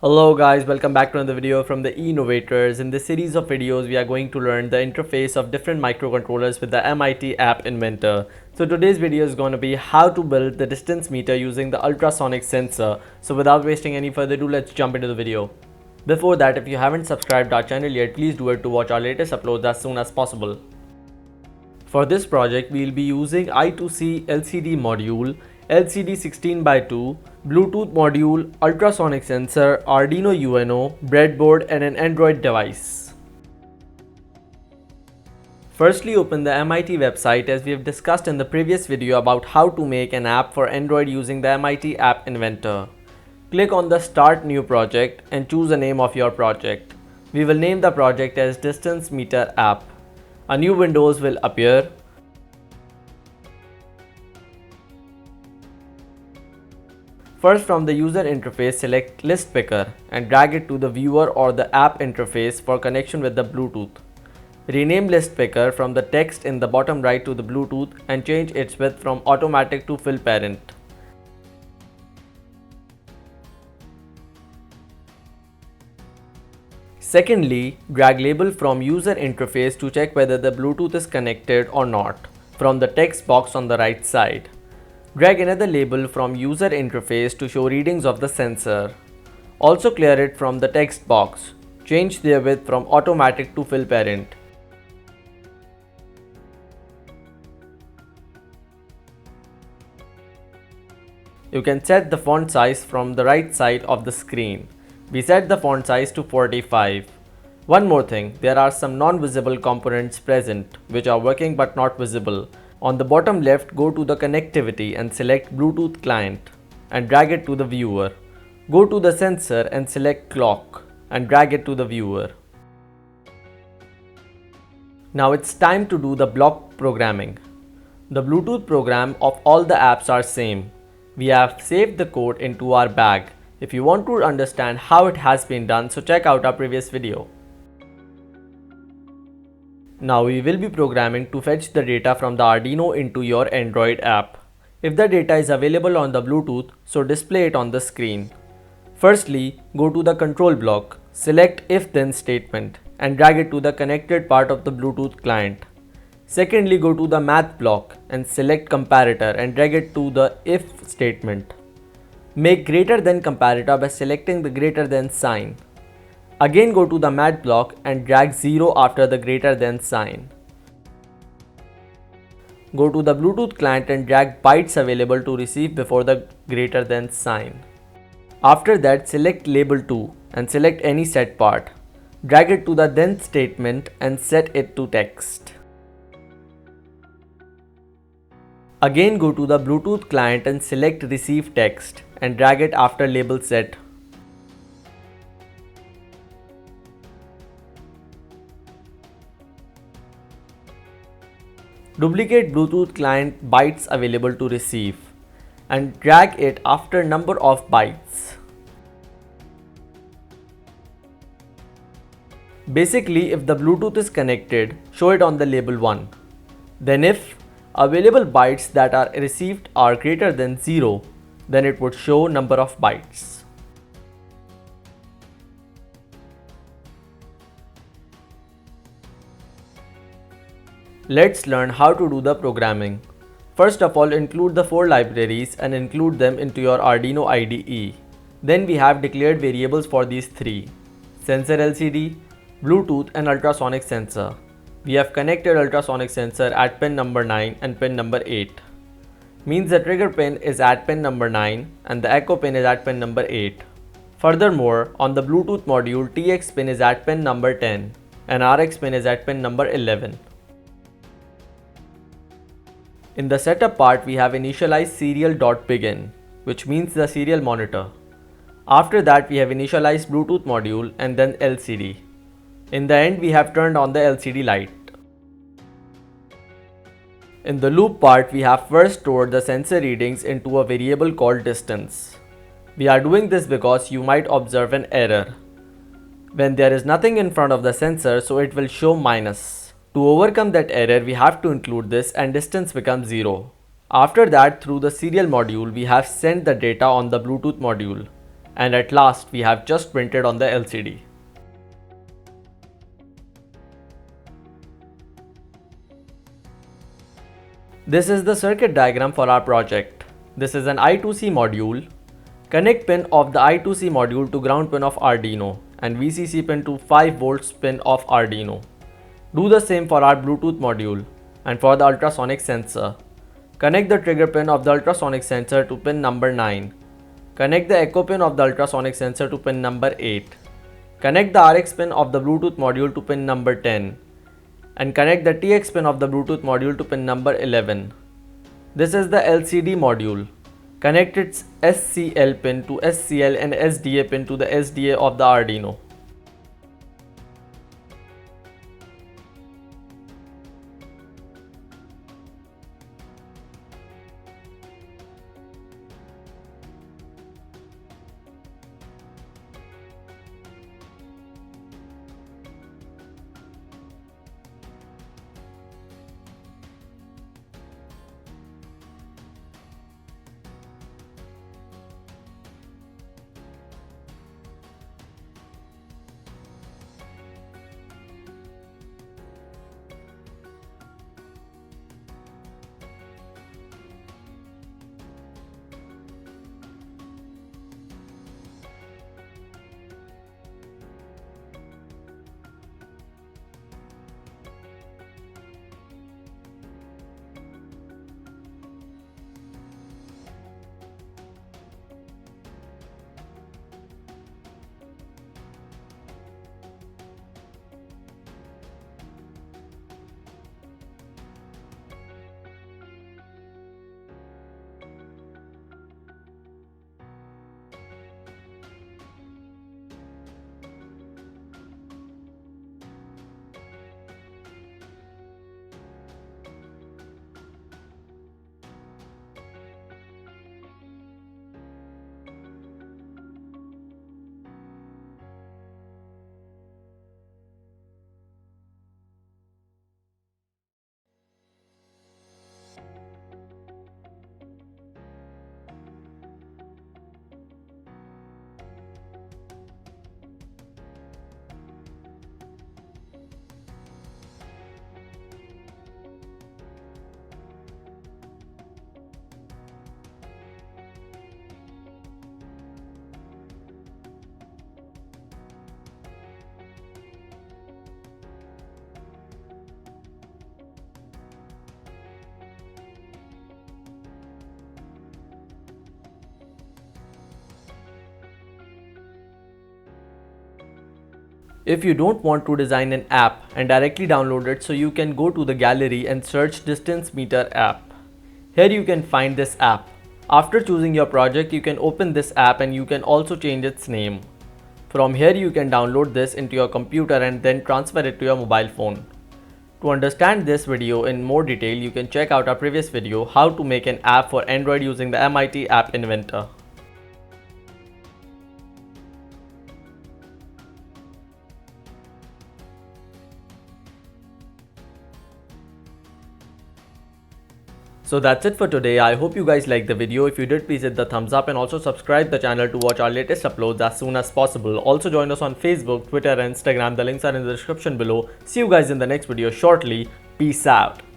Hello guys, welcome back to another video from the E-Innovators. In this series of videos, we are going to learn the interface of different microcontrollers with the MIT app Inventor. So today's video is going to be how to build the distance meter using the ultrasonic sensor. So without wasting any further ado, let's jump into the video. Before that, if you haven't subscribed our channel yet, please do it to watch our latest uploads as soon as possible. For this project, we will be using I2C LCD module, LCD 16x2, Bluetooth module, ultrasonic sensor, Arduino UNO, breadboard and an Android device. Firstly, open the MIT website as we have discussed in the previous video about how to make an app for Android using the MIT App Inventor. Click on the Start New Project and choose the name of your project. We will name the project as Distance Meter App. A new window will appear. First, from the user interface, select List Picker and drag it to the viewer or the app interface for connection with the Bluetooth. Rename List Picker from the text in the bottom right to the Bluetooth and change its width from automatic to fill parent. Secondly, drag label from user interface to check whether the Bluetooth is connected or not from the text box on the right side. Drag another label from user interface to show readings of the sensor. Also clear it from the text box. Change their width from automatic to fill parent. You can set the font size from the right side of the screen. We set the font size to 45. One more thing, there are some non-visible components present which are working but not visible. On the bottom left, go to the connectivity and select Bluetooth client and drag it to the viewer. Go to the sensor and select clock and drag it to the viewer. Now it's time to do the block programming. The Bluetooth program of all the apps are same. We have saved the code into our bag. If you want to understand how it has been done, so check out our previous video. Now we will be programming to fetch the data from the Arduino into your Android app. If the data is available on the Bluetooth, so display it on the screen. Firstly, go to the control block, select if-then statement and drag it to the connected part of the Bluetooth client. Secondly, go to the math block and select comparator and drag it to the if statement. Make greater than comparator by selecting the greater than sign. Again, go to the math block and drag 0 after the greater than sign. Go to the Bluetooth client and drag bytes available to receive before the greater than sign. After that, select label 2 and select any set part. Drag it to the then statement and set it to text. Again, go to the Bluetooth client and select receive text and drag it after label set. Duplicate Bluetooth client bytes available to receive and drag it after number of bytes. Basically, if the Bluetooth is connected, show it on the label 1. Then if available bytes that are received are greater than 0, then it would show number of bytes. Let's learn how to do the programming. First of all, include the 4 libraries and include them into your Arduino IDE. Then we have declared variables for these 3: sensor LCD, Bluetooth and ultrasonic sensor. We have connected ultrasonic sensor at pin number 9 and pin number 8. Means the trigger pin is at pin number 9 and the echo pin is at pin number 8. Furthermore, on the Bluetooth module, TX pin is at pin number 10 and RX pin is at pin number 11. In the setup part, we have initialized serial.begin, which means the serial monitor. After that, we have initialized Bluetooth module and then LCD. In the end, we have turned on the LCD light. In the loop part, we have first stored the sensor readings into a variable called distance. We are doing this because you might observe an error when there is nothing in front of the sensor, so it will show minus. To overcome that error, we have to include this and distance becomes 0. After that, through the serial module, we have sent the data on the Bluetooth module. And at last, we have just printed on the LCD. This is the circuit diagram for our project. This is an I2C module. Connect pin of the I2C module to ground pin of Arduino and VCC pin to 5 volts pin of Arduino. Do the same for our Bluetooth module and for the ultrasonic sensor. Connect the trigger pin of the ultrasonic sensor to pin number 9. Connect the echo pin of the ultrasonic sensor to pin number 8. Connect the RX pin of the Bluetooth module to pin number 10. And connect the TX pin of the Bluetooth module to pin number 11. This is the LCD module. Connect its SCL pin to SCL and SDA pin to the SDA of the Arduino. If you don't want to design an app and directly download it, so you can go to the gallery and search distance meter app. Here you can find this app. After choosing your project, you can open this app and you can also change its name. From here you can download this into your computer and then transfer it to your mobile phone. To understand this video in more detail, you can check out our previous video, how to make an app for Android using the MIT App Inventor. So that's it for today. I hope you guys liked the video. If you did, please hit the thumbs up and also subscribe the channel to watch our latest uploads as soon as possible. Also join us on Facebook, Twitter and Instagram. The links are in the description below. See you guys in the next video shortly. Peace out.